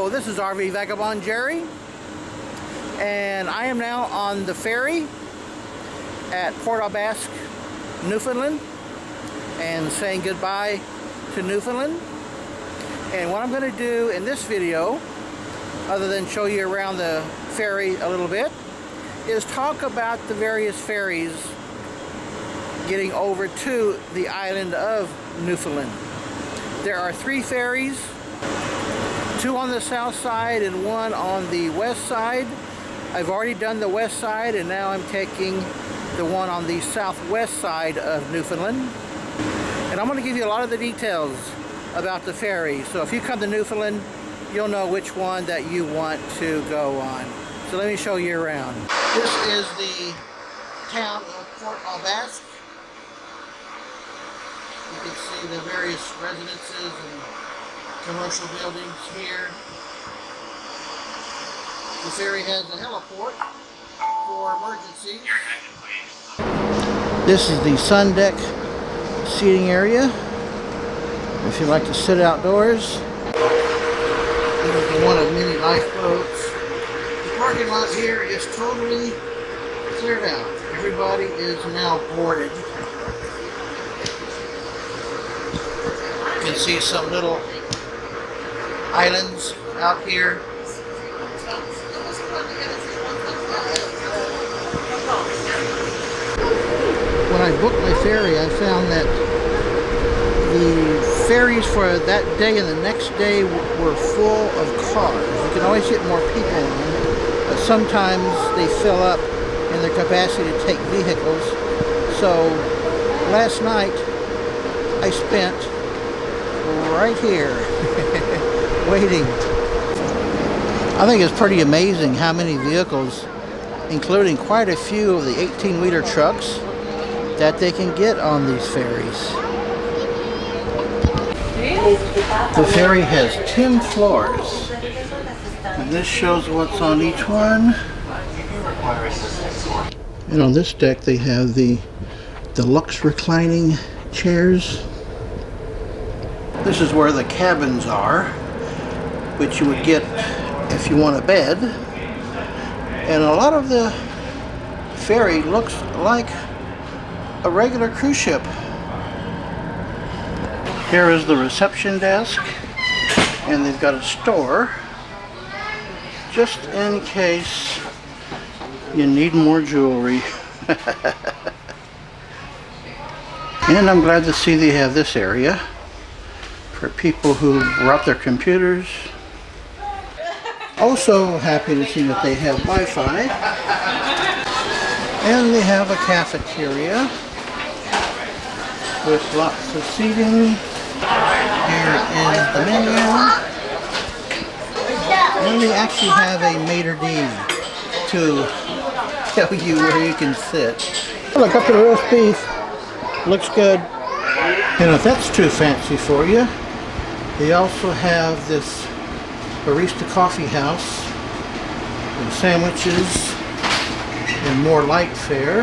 Hello, this is RV Vagabond Jerry, and I am now on the ferry at Port aux Basques, Newfoundland, and saying goodbye to Newfoundland. And what I'm going to do in this video, other than show you around the ferry a little bit, is talk about the various ferries getting over to the island of Newfoundland. There are 3 ferries, 2 on the south side and 1 on the west side. I've already done the west side, and now I'm taking the one on the southwest side of Newfoundland. And I'm going to give you a lot of the details about the ferry. So if you come to Newfoundland, you'll know which one that you want to go on. So let me show you around. This is the town of Port aux Basques. You can see the various residences and commercial buildings here. The ferry has a heliport for emergencies. This is the sun deck seating area. If you like to sit outdoors. This is one of many lifeboats. The parking lot here is totally cleared out. Everybody is now boarded. You can see some little islands out here. When I booked my ferry, I found that the ferries for that day and the next day were full of cars. You can always get more people on, but sometimes they fill up in their capacity to take vehicles. So last night I spent right here waiting. I think it's pretty amazing how many vehicles, including quite a few of the 18-wheeler trucks, that they can get on these ferries. The ferry has 10 floors, and this shows what's on each one. And on this deck they have the deluxe reclining chairs. This is where the cabins are, which you would get if you want a bed. And a lot of the ferry looks like a regular cruise ship. Here is the reception desk, and they've got a store just in case you need more jewelry. And I'm glad to see they have this area for people who brought their computers. Also happy to see that they have Wi-Fi. And they have a cafeteria with lots of seating. Here is the menu. And they actually have a maitre d' to tell you where you can sit. Look up to the roast beef. Looks good. And if that's too fancy for you, they also have this barista coffee house with sandwiches and more light fare.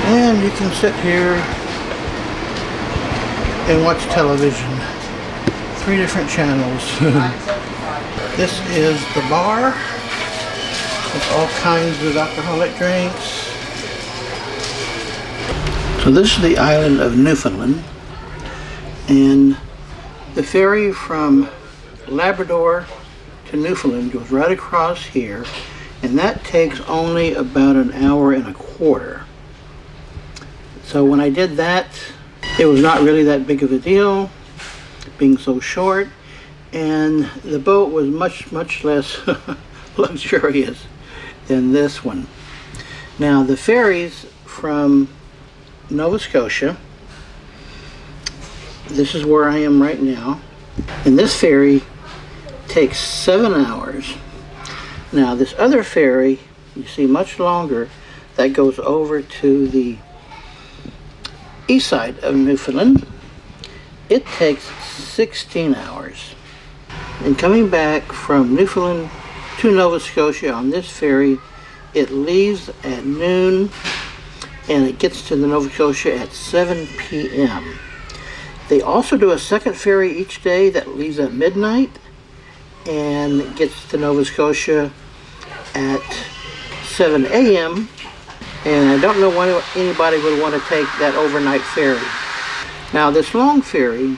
And you can sit here and watch television. 3 different channels. This is the bar with all kinds of alcoholic drinks. So this is the island of Newfoundland, and the ferry from Labrador to Newfoundland goes right across here, and that takes only about an hour and a quarter. So when I did that, it was not really that big of a deal, being so short, and the boat was much less luxurious than this one. Now the ferries from Nova Scotia, this is where I am right now, and this ferry takes 7 hours. Now this other ferry, you see, much longer, that goes over to the east side of Newfoundland. It takes 16 hours. And coming back from Newfoundland to Nova Scotia on this ferry, it leaves at noon and it gets to the Nova Scotia at 7 p.m. They also do a second ferry each day that leaves at midnight, and gets to Nova Scotia at 7 a.m. And I don't know why anybody would want to take that overnight ferry. Now this long ferry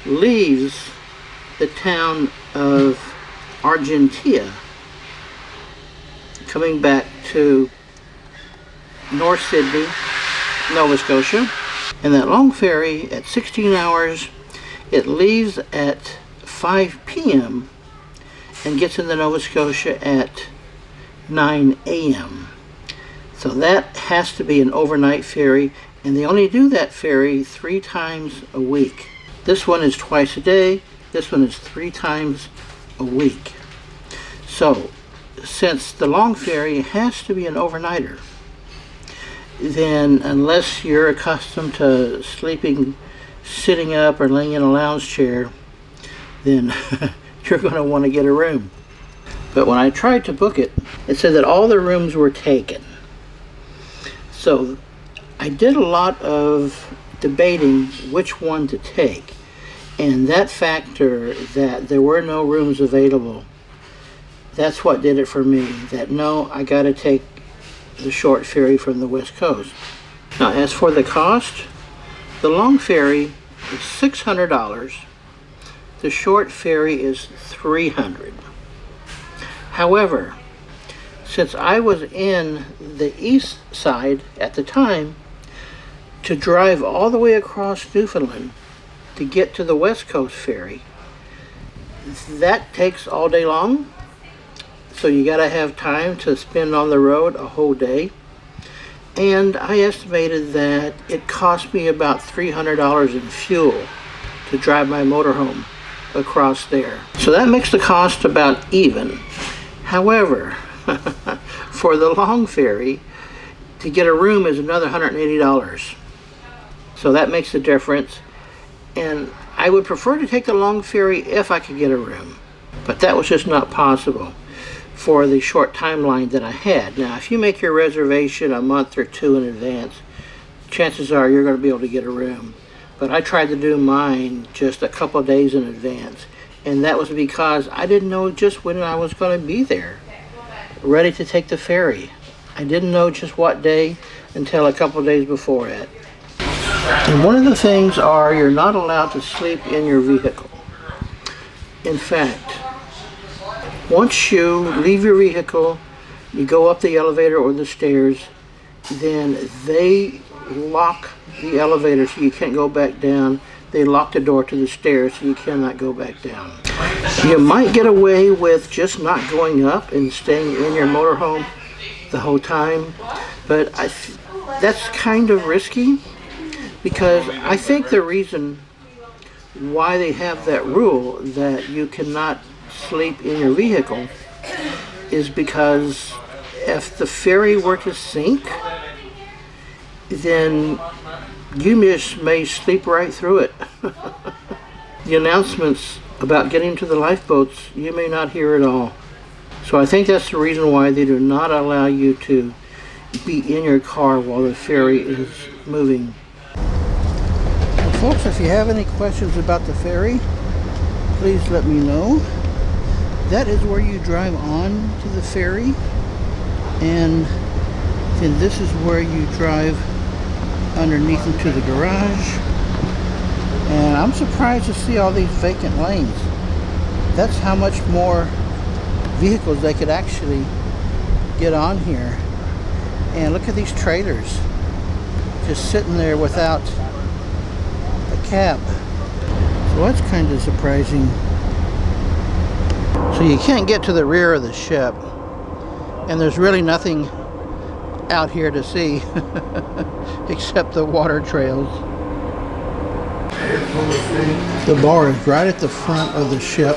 leaves the town of Argentia, coming back to North Sydney, Nova Scotia. And that long ferry at 16 hours, it leaves at 5 p.m. and gets into Nova Scotia at 9 a.m. So that has to be an overnight ferry, and they only do that ferry 3 times a week. This one is twice a day, this one is 3 times a week. So since the long ferry has to be an overnighter, then unless you're accustomed to sleeping sitting up or laying in a lounge chair, then you're going to want to get a room. But when I tried to book it, it said that all the rooms were taken. So I did a lot of debating which one to take, and that factor that there were no rooms available, that's what did it for me. That no, I got to take the short ferry from the West Coast. Now as for the cost, the long ferry is $600. The short ferry is $300. However, since I was in the east side at the time, to drive all the way across Newfoundland to get to the West Coast ferry, that takes all day long. So you got to have time to spend on the road a whole day. And I estimated that it cost me about $300 in fuel to drive my motorhome across there. So that makes the cost about even. However, for the long ferry, to get a room is another $180. So that makes a difference. And I would prefer to take the long ferry if I could get a room. But that was just not possible for the short timeline that I had. Now, if you make your reservation a month or 2 in advance, chances are you're going to be able to get a room. But I tried to do mine just a couple of days in advance, and that was because I didn't know just when I was going to be there, ready to take the ferry. I didn't know just what day until a couple of days before it. And one of the things are you're not allowed to sleep in your vehicle. In fact, once you leave your vehicle, you go up the elevator or the stairs, then they lock the elevator so you can't go back down. They lock the door to the stairs so you cannot go back down. You might get away with just not going up and staying in your motorhome the whole time, but that's kind of risky, because I think the reason why they have that rule that you cannot sleep in your vehicle is because if the ferry were to sink, then you may sleep right through it. The announcements about getting to the lifeboats, you may not hear at all. So I think that's the reason why they do not allow you to be in your car while the ferry is moving. Well, folks, if you have any questions about the ferry, please let me know. That is where you drive on to the ferry, and then this is where you drive underneath into the garage. And I'm surprised to see all these vacant lanes. That's how much more vehicles they could actually get on here. And look at these trailers just sitting there without a cab. So that's kind of surprising. So you can't get to the rear of the ship, and there's really nothing out here to see except the water trails. The bar is right at the front of the ship,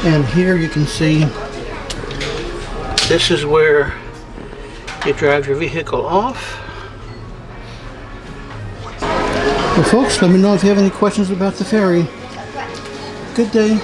and here you can see this is where you drive your vehicle off. Well, folks, let me know if you have any questions about the ferry. Good day.